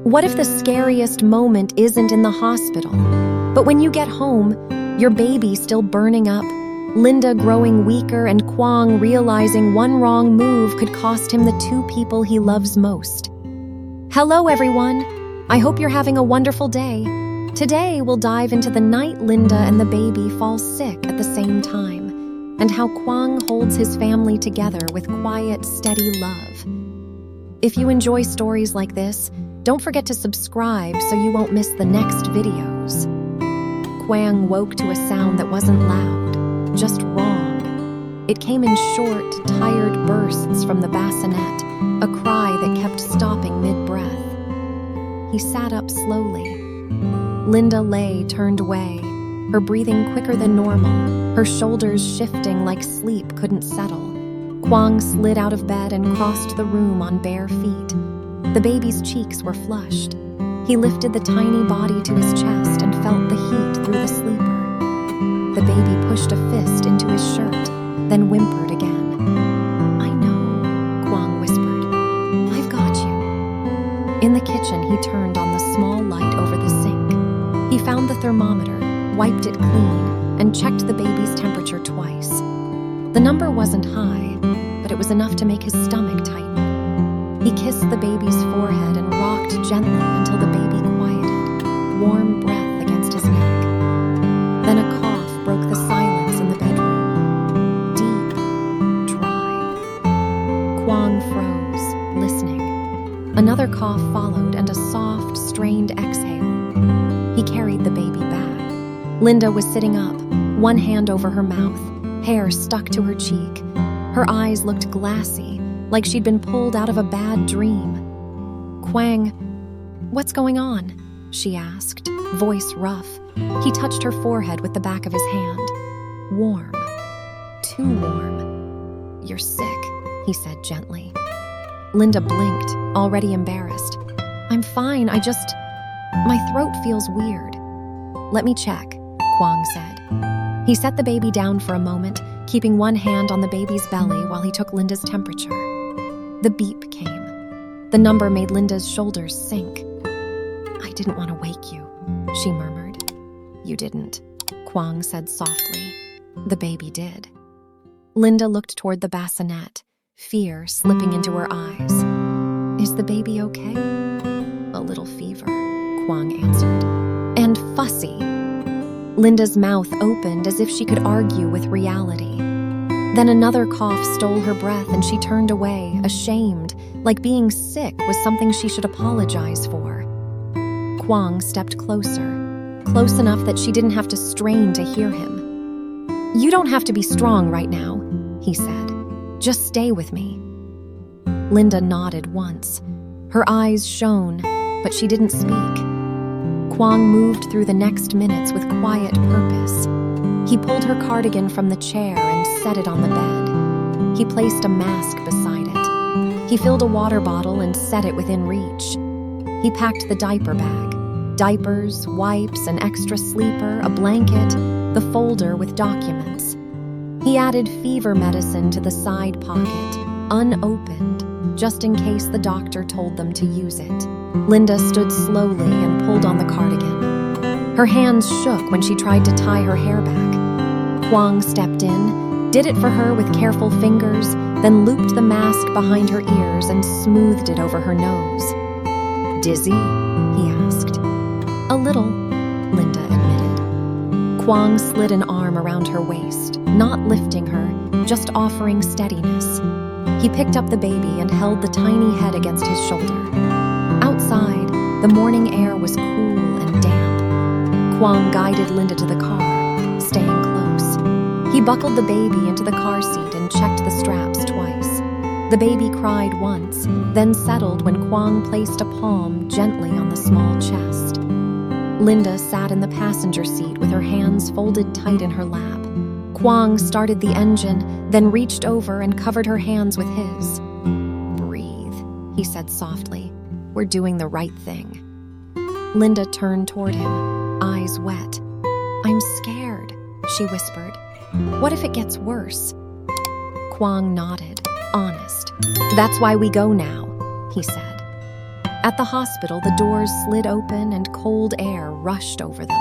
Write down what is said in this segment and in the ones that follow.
What if the scariest moment isn't in the hospital, but when you get home, your baby still burning up, Linda growing weaker, and Quang realizing one wrong move could cost him the two people he loves most? Hello, everyone. I hope you're having a wonderful day. Today, we'll dive into the night Linda and the baby fall sick at the same time, and how Quang holds his family together with quiet, steady love. If you enjoy stories like this, don't forget to subscribe so you won't miss the next videos. Quang woke to a sound that wasn't loud, just wrong. It came in short, tired bursts from the bassinet, a cry that kept stopping mid-breath. He sat up slowly. Linda lay turned away, her breathing quicker than normal, her shoulders shifting like sleep couldn't settle. Quang slid out of bed and crossed the room on bare feet. The baby's cheeks were flushed. He lifted the tiny body to his chest and felt the heat through the sleeper. The baby pushed a fist into his shirt, then whimpered again. "I know," Quang whispered. "I've got you." In the kitchen, he turned on the small light over the sink. He found the thermometer, wiped it clean, and checked the baby's temperature twice. The number wasn't high, but it was enough to make his stomach tighten. He kissed the baby's forehead and rocked gently until the baby quieted, warm breath against his neck. Then a cough broke the silence in the bedroom. Deep, dry. Quang froze, listening. Another cough followed and a soft, strained exhale. He carried the baby back. Linda was sitting up, one hand over her mouth, hair stuck to her cheek. Her eyes looked glassy, like she'd been pulled out of a bad dream. "Quang, what's going on?" she asked, voice rough. He touched her forehead with the back of his hand. Warm. Too warm. "You're sick," he said gently. Linda blinked, already embarrassed. "I'm fine, my throat feels weird." "Let me check," Quang said. He set the baby down for a moment, keeping one hand on the baby's belly while he took Linda's temperature. The beep came. The number made Linda's shoulders sink. "I didn't want to wake you," she murmured. "You didn't," Quang said softly. "The baby did." Linda looked toward the bassinet, fear slipping into her eyes. "Is the baby okay?" "A little fever," Quang answered. "And fussy." Linda's mouth opened as if she could argue with reality. Then another cough stole her breath and she turned away, ashamed, like being sick was something she should apologize for. Quang stepped closer, close enough that she didn't have to strain to hear him. "You don't have to be strong right now," he said. "Just stay with me." Linda nodded once. Her eyes shone, but she didn't speak. Quang moved through the next minutes with quiet purpose. He pulled her cardigan from the chair and set it on the bed. He placed a mask beside it. He filled a water bottle and set it within reach. He packed the diaper bag. Diapers, wipes, an extra sleeper, a blanket, the folder with documents. He added fever medicine to the side pocket, unopened, just in case the doctor told them to use it. Linda stood slowly and pulled on the cardigan. Her hands shook when she tried to tie her hair back. Quang stepped in, did it for her with careful fingers, then looped the mask behind her ears and smoothed it over her nose. "Dizzy?" he asked. "A little," Linda admitted. Quang slid an arm around her waist, not lifting her, just offering steadiness. He picked up the baby and held the tiny head against his shoulder. Outside, the morning air was cool and damp. Quang guided Linda to the car, staying close. He buckled the baby into the car seat and checked the straps twice. The baby cried once, then settled when Quang placed a palm gently on the small chest. Linda sat in the passenger seat with her hands folded tight in her lap. Quang started the engine, then reached over and covered her hands with his. "Breathe," he said softly. "We're doing the right thing." Linda turned toward him, eyes wet. "I'm scared," she whispered. "What if it gets worse?" Quang nodded, honest. "That's why we go now," he said. At the hospital, the doors slid open and cold air rushed over them.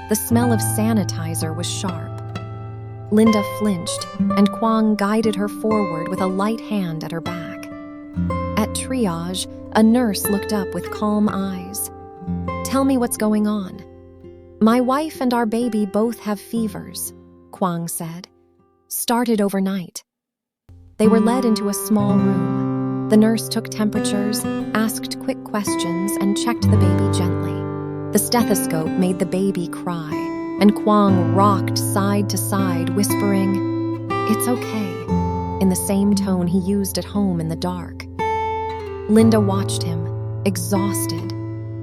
The smell of sanitizer was sharp. Linda flinched, and Quang guided her forward with a light hand at her back. At triage, a nurse looked up with calm eyes. "Tell me what's going on." "My wife and our baby both have fevers," Quang said. "Started overnight." They were led into a small room. The nurse took temperatures, asked quick questions, and checked the baby gently. The stethoscope made the baby cry, and Quang rocked side to side, whispering, "It's okay," in the same tone he used at home in the dark. Linda watched him, exhausted,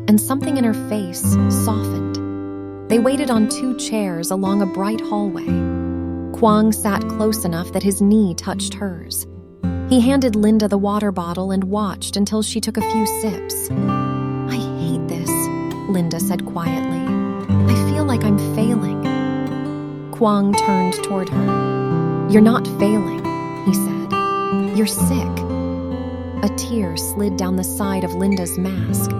and something in her face softened. They waited on 2 chairs along a bright hallway. Quang sat close enough that his knee touched hers. He handed Linda the water bottle and watched until she took a few sips. "I hate this," Linda said quietly. "I feel like I'm failing." Quang turned toward her. "You're not failing," he said. "You're sick." A tear slid down the side of Linda's mask.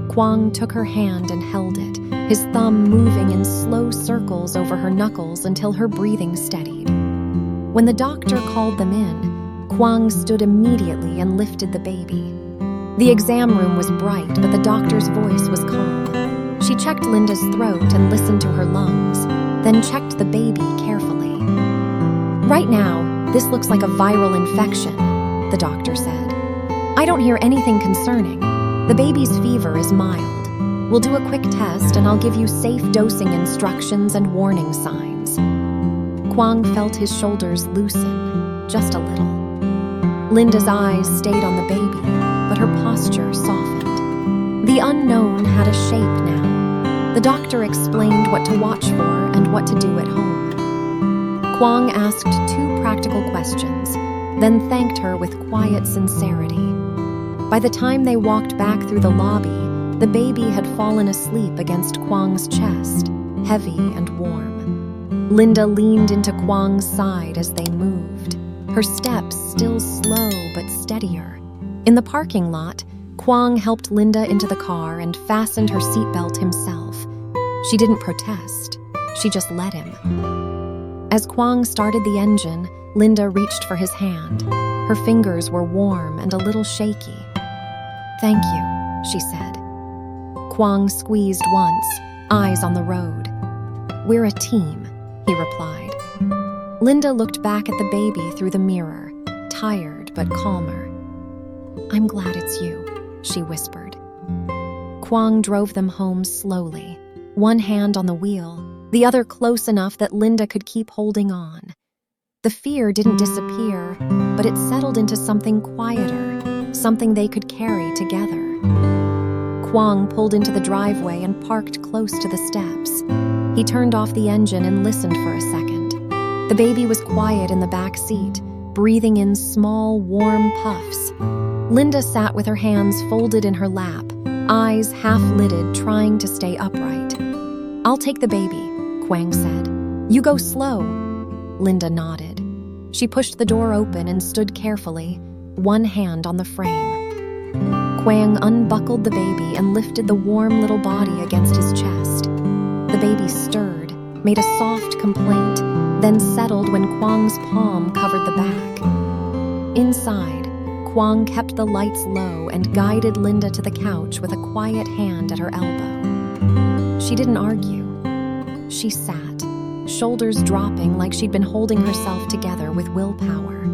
Quang took her hand and held it, his thumb moving in slow circles over her knuckles until her breathing steadied. When the doctor called them in, Quang stood immediately and lifted the baby. The exam room was bright, but the doctor's voice was calm. She checked Linda's throat and listened to her lungs, then checked the baby carefully. "Right now, this looks like a viral infection," the doctor said. "I don't hear anything concerning. The baby's fever is mild. We'll do a quick test and I'll give you safe dosing instructions and warning signs." Quang felt his shoulders loosen, just a little. Linda's eyes stayed on the baby, but her posture softened. The unknown had a shape now. The doctor explained what to watch for and what to do at home. Quang asked 2 practical questions, then thanked her with quiet sincerity. By the time they walked back through the lobby, the baby had fallen asleep against Quang's chest, heavy and warm. Linda leaned into Quang's side as they moved, her steps still slow but steadier. In the parking lot, Quang helped Linda into the car and fastened her seatbelt himself. She didn't protest, she just let him. As Quang started the engine, Linda reached for his hand. Her fingers were warm and a little shaky. "Thank you," she said. Quang squeezed once, eyes on the road. "We're a team," he replied. Linda looked back at the baby through the mirror, tired but calmer. "I'm glad it's you," she whispered. Quang drove them home slowly, one hand on the wheel, the other close enough that Linda could keep holding on. The fear didn't disappear, but it settled into something quieter, something they could carry together. Quang pulled into the driveway and parked close to the steps. He turned off the engine and listened for a second. The baby was quiet in the back seat, breathing in small, warm puffs. Linda sat with her hands folded in her lap, eyes half-lidded, trying to stay upright. "I'll take the baby," Quang said. "You go slow." Linda nodded. She pushed the door open and stood carefully, one hand on the frame. Quang unbuckled the baby and lifted the warm little body against his chest. The baby stirred, made a soft complaint, then settled when Quang's palm covered the back. Inside, Quang kept the lights low and guided Linda to the couch with a quiet hand at her elbow. She didn't argue. She sat, shoulders dropping like she'd been holding herself together with willpower.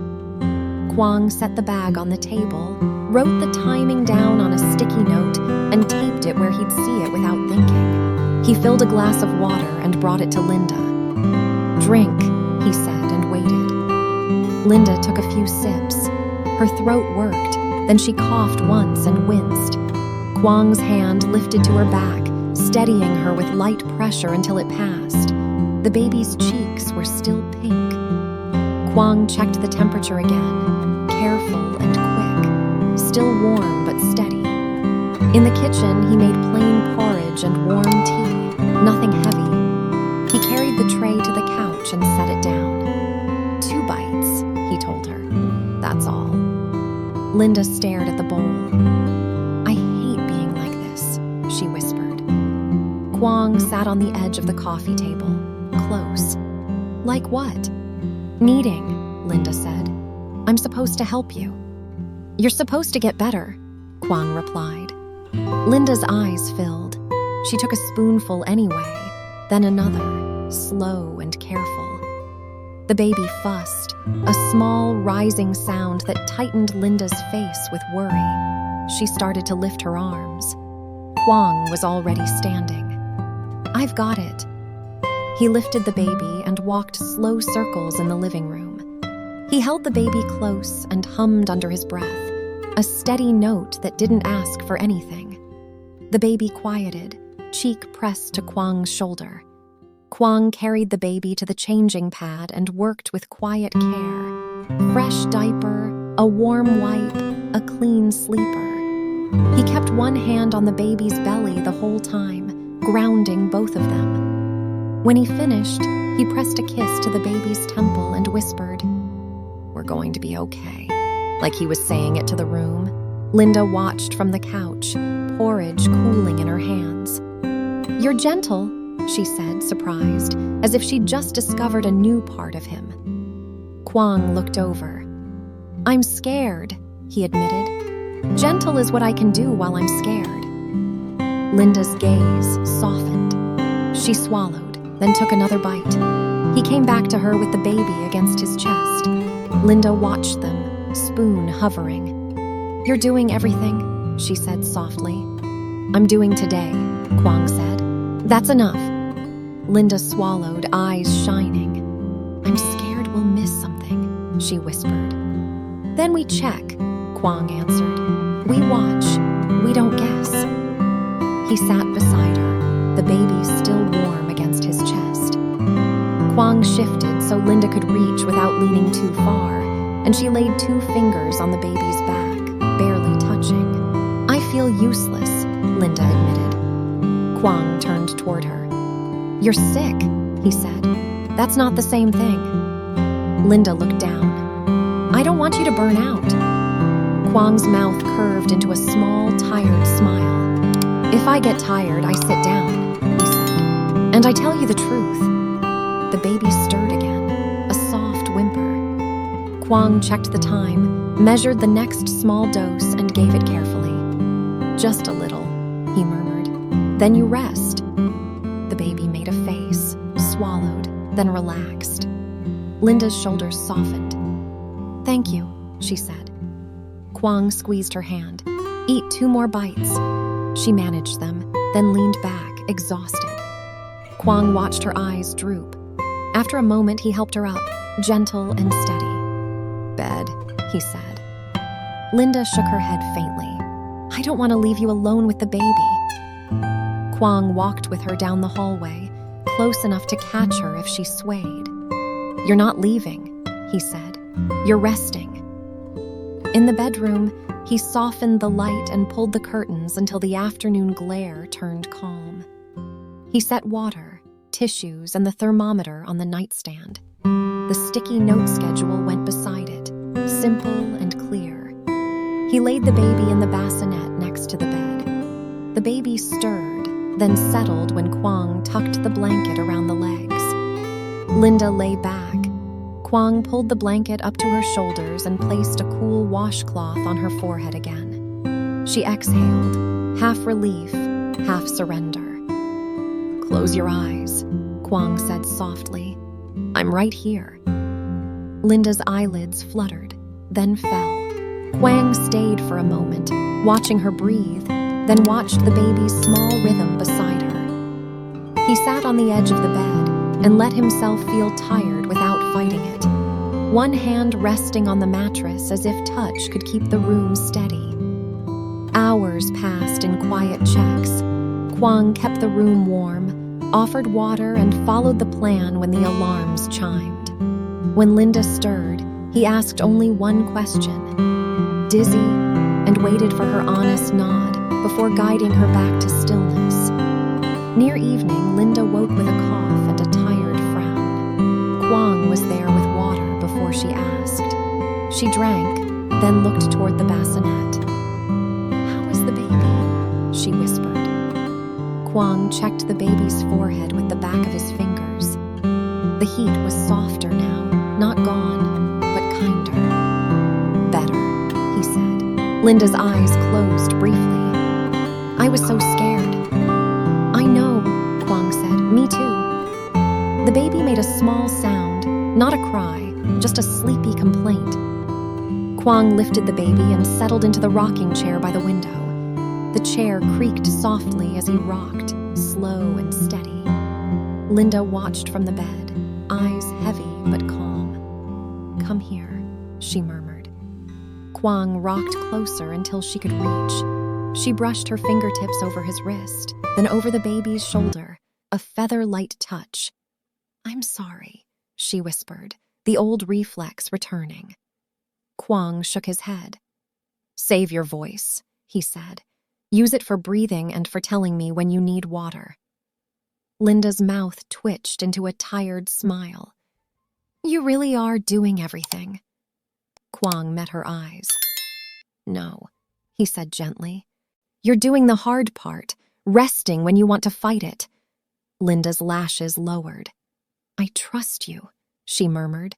Quang set the bag on the table, wrote the timing down on a sticky note, and taped it where he'd see it without thinking. He filled a glass of water and brought it to Linda. "Drink," he said, and waited. Linda took a few sips. Her throat worked, then she coughed once and winced. Quang's hand lifted to her back, steadying her with light pressure until it passed. The baby's cheeks were still pink. Quang checked the temperature again, careful and quick, still warm but steady. In the kitchen, he made plain porridge and warm tea, nothing heavy. He carried the tray to the couch and set it down. 2 bites, he told her. That's all. Linda stared at the bowl. "I hate she whispered. Quang sat on the edge of the coffee table, close. Like what? Kneading, Linda said. I'm supposed to help you. You're supposed to get better, Quang replied. Linda's eyes filled. She took a spoonful anyway, then another, slow and careful. The baby fussed, a small, rising sound that tightened Linda's face with worry. She started to lift her arms. Quang was already standing. I've got it. He lifted the baby and walked slow circles in the living room. He held the baby close and hummed under his breath, a steady note that didn't ask for anything. The baby quieted, cheek pressed to Quang's shoulder. Quang carried the baby to the changing pad and worked with quiet care. Fresh diaper, a warm wipe, a clean sleeper. He kept one hand on the baby's belly the whole time, grounding both of them. When he finished, he pressed a kiss to the baby's temple and whispered, "We're going to be okay," like he was saying it to the room. Linda watched from the couch, porridge cooling in her hands. "You're gentle," she said, surprised, as if she'd just discovered a new part of him. Quang looked over. "I'm scared," he admitted. "Gentle is what I can do while I'm scared." Linda's gaze softened. She swallowed, then took another bite. He came back to her with the baby against his chest. Linda watched them, spoon hovering. "You're doing everything," she said softly. "I'm doing today," Quang said. "That's enough." Linda swallowed, eyes shining. "I'm scared we'll miss something," she whispered. "Then we check," Quang answered. "We watch. We don't guess." He sat beside her, the baby still warm against his chest. Quang shifted so Linda could reach without leaning too far, and she laid 2 fingers on the baby's back, barely touching. "I feel useless," Linda admitted. Quang turned toward her. "You're sick," he said. "That's not the same thing." Linda looked down. "I don't want you to burn out." Quang's mouth curved into a small, tired smile. "If I get tired, I sit down," he said. "And I tell you the truth." The baby stirred again, a soft whimper. Quang checked the time, measured the next small dose, and gave it carefully. "Just a little," he murmured. "Then you rest." The baby made a face, swallowed, then relaxed. Linda's shoulders softened. "Thank you," she said. Quang squeezed her hand. "Eat 2 more bites." She managed them, then leaned back, exhausted. Quang watched her eyes droop. After a moment, he helped her up, gentle and steady. "Bed," he said. Linda shook her head faintly. "I don't want to leave you alone with the baby." Quang walked with her down the hallway, close enough to catch her if she swayed. "You're not leaving," he said. "You're resting." In the bedroom, he softened the light and pulled the curtains until the afternoon glare turned calm. He set water, tissues, and the thermometer on the nightstand. The sticky note schedule went beside it, simple and clear. He laid the baby in the bassinet next to the bed. The baby stirred, then settled when Quang tucked the blanket around the legs. Linda lay back. Quang pulled the blanket up to her shoulders and placed a cool washcloth on her forehead again. She exhaled, half relief, half surrender. "Close your eyes," Quang said softly. "I'm right here." Linda's eyelids fluttered, then fell. Quang stayed for a moment, watching her breathe, then watched the baby's small rhythm beside her. He sat on the edge of the bed and let himself feel tired without fighting it. One hand resting on the mattress as if touch could keep the room steady. Hours passed in quiet checks. Quang kept the room warm, offered water, and followed the plan when the alarms chimed. When Linda stirred, he asked only one question, "Dizzy?" and waited for her honest nod before guiding her back to stillness. Near evening, Linda woke with a cough and a tired frown. Quang was there with water before she asked. She drank, then looked toward the bassinet. "How is the baby?" she whispered. Quang checked the baby's forehead with the back of his fingers. The heat was softer now, not gone, but kinder. Better, he said. Linda's eyes closed briefly. I was so scared. I know, Quang said. Me too. The baby made a small sound, not a cry, just a sleepy complaint. Quang lifted the baby and settled into the rocking chair by the window. The chair creaked softly as he rocked, slow and steady. Linda watched from the bed, eyes heavy but calm. Come here, she murmured. Quang rocked closer until she could reach. She brushed her fingertips over his wrist, then over the baby's shoulder, a feather-light touch. I'm sorry, she whispered, the old reflex returning. Quang shook his head. Save your voice, he said. Use it for breathing and for telling me when you need water. Linda's mouth twitched into a tired smile. You really are doing everything. Quang met her eyes. No, he said gently. You're doing the hard part, resting when you want to fight it. Linda's lashes lowered. I trust you, she murmured.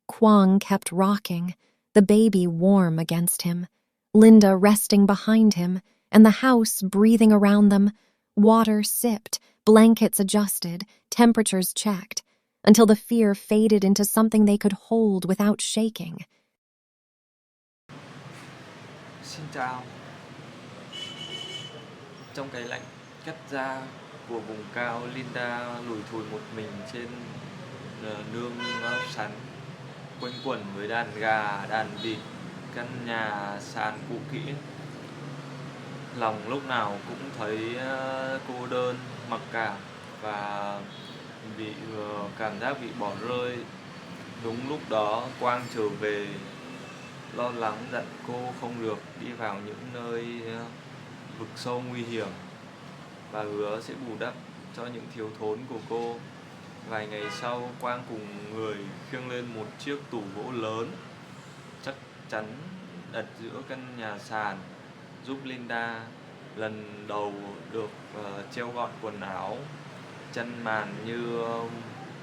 Quang kept rocking, the baby warm against him, Linda resting behind him, and the house breathing around them, water sipped, blankets adjusted, temperatures checked, until the fear faded into something they could hold without shaking. Xin chào. Trong cái lạnh cắt da của vùng cao, Linda lủi thủi một mình trên nương sắn, quanh quẩn với đàn gà, đàn vịt, căn nhà sàn cũ kỹ. Lòng lúc nào cũng thấy cô đơn, mặc cảm và bị cảm giác bị bỏ rơi. Đúng lúc đó Quang trở về, lo lắng dặn cô không được đi vào những nơi vực sâu nguy hiểm và hứa sẽ bù đắp cho những thiếu thốn của cô. Vài ngày sau, Quang cùng người khiêng lên một chiếc tủ gỗ lớn chắc chắn đặt giữa căn nhà sàn, giúp Linda lần đầu được treo gọn quần áo, chăn màn như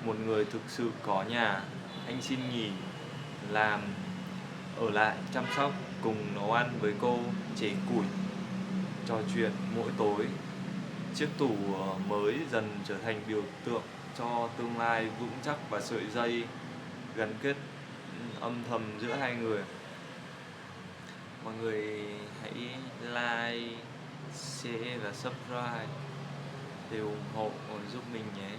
một người thực sự có nhà. Anh xin nghỉ làm ở lại chăm sóc, cùng nấu ăn với cô, chẻ củi, trò chuyện mỗi tối. Chiếc tủ mới dần trở thành biểu tượng cho tương lai vững chắc và sợi dây gắn kết âm thầm giữa hai người. Mọi người hãy like, share và subscribe để ủng hộ giúp mình nhé.